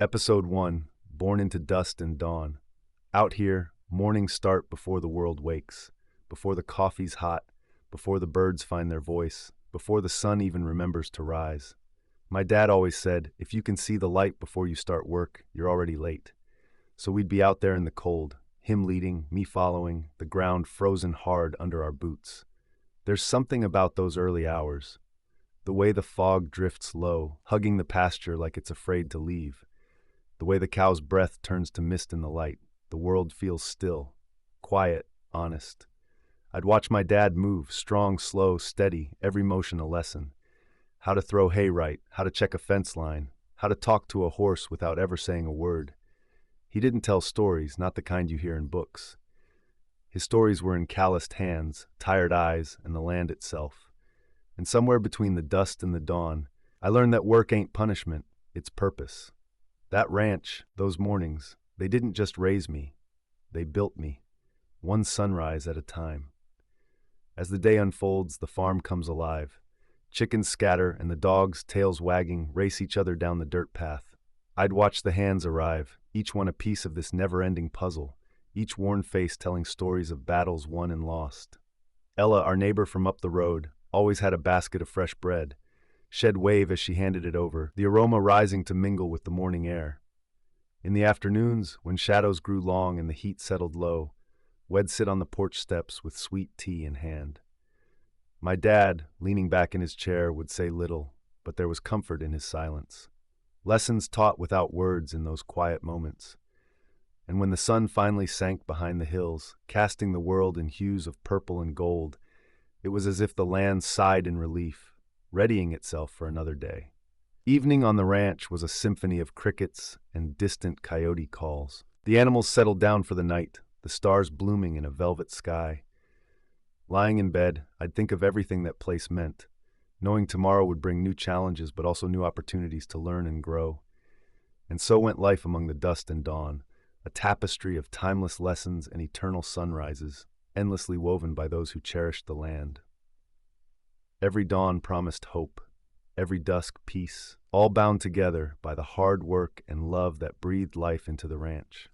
Episode 1, Born into Dust and Dawn. Out here, mornings start before the world wakes, before the coffee's hot, before the birds find their voice, before the sun even remembers to rise. My dad always said, if you can see the light before you start work, you're already late. So we'd be out there in the cold, him leading, me following, the ground frozen hard under our boots. There's something about those early hours. The way the fog drifts low, hugging the pasture like it's afraid to leave. The way the cow's breath turns to mist in the light, the world feels still, quiet, honest. I'd watch my dad move, strong, slow, steady, every motion a lesson. How to throw hay right, how to check a fence line, how to talk to a horse without ever saying a word. He didn't tell stories, not the kind you hear in books. His stories were in calloused hands, tired eyes, and the land itself. And somewhere between the dust and the dawn, I learned that work ain't punishment, it's purpose. That ranch, those mornings, they didn't just raise me, they built me, one sunrise at a time. As the day unfolds, the farm comes alive. Chickens scatter and the dogs, tails wagging, race each other down the dirt path. I'd watch the hands arrive, each one a piece of this never-ending puzzle, each worn face telling stories of battles won and lost. Ella, our neighbor from up the road, always had a basket of fresh bread. She'd wave as she handed it over, the aroma rising to mingle with the morning air. In the afternoons, when shadows grew long and the heat settled low, we'd sit on the porch steps with sweet tea in hand. My dad, leaning back in his chair, would say little, but there was comfort in his silence. Lessons taught without words in those quiet moments. And when the sun finally sank behind the hills, casting the world in hues of purple and gold, it was as if the land sighed in relief, readying itself for another day. Evening on the ranch was a symphony of crickets and distant coyote calls. The animals settled down for the night, the stars blooming in a velvet sky. Lying in bed, I'd think of everything that place meant, knowing tomorrow would bring new challenges but also new opportunities to learn and grow. And so went life among the dust and dawn, a tapestry of timeless lessons and eternal sunrises, endlessly woven by those who cherished the land. Every dawn promised hope, every dusk peace, all bound together by the hard work and love that breathed life into the ranch.